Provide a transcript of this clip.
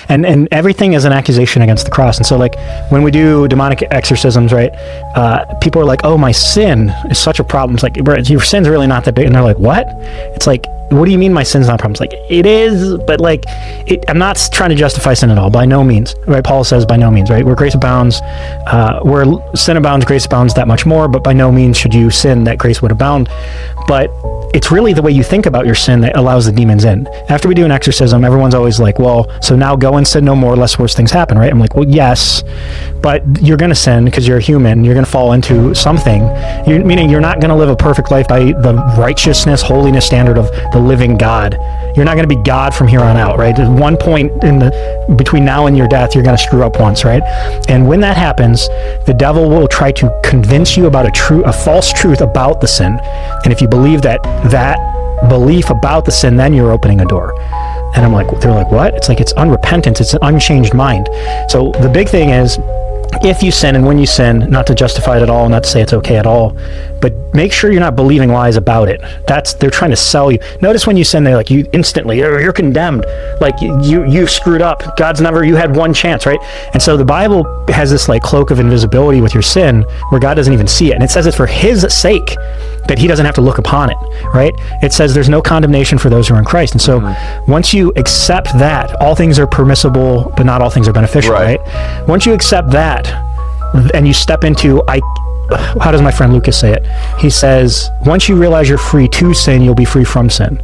And everything is an accusation against the cross. And so like when we do demonic exorcisms, right, people are like, oh, my sin is such a problem. It's like, your sin's really not that big. And they're like, what? It's like, what do you mean my sin's not a problem? It's like, it is, but like, I'm not trying to justify sin at all, by no means, right? Paul says by no means, right? Where grace abounds, where sin abounds, grace abounds that much more, but by no means should you sin that grace would abound. But it's really the way you think about your sin that allows the demons in. After we do an exorcism, everyone's always like, well, so now go and sin no more, lest worse things happen, right? I'm like, well, yes, but you're going to sin because you're a human. You're going to fall into something, meaning you're not going to live a perfect life by the righteousness, holiness standard of the living God. You're not going to be God from here on out, right? At one point between now and your death, you're going to screw up once, right? And when that happens, the devil will try to convince you about a false truth about the sin. And if you believe that belief about the sin, then you're opening a door. And I'm like, they're like, what? It's like, it's unrepentant. It's an unchanged mind. So the big thing is, if you sin and when you sin, not to justify it at all, not to say it's okay at all, but make sure you're not believing lies about it. They're trying to sell you. Notice when you sin, they're like, you instantly, you're condemned. Like you screwed up. You had one chance, right? And so the Bible has this like cloak of invisibility with your sin where God doesn't even see it. And it says it's for his sake that he doesn't have to look upon it, right? It says there's no condemnation for those who are in Christ. And so once you accept that, all things are permissible, but not all things are beneficial, right? Once you accept that, and you step into, how does my friend Lucas say it? He says, once you realize you're free to sin, you'll be free from sin.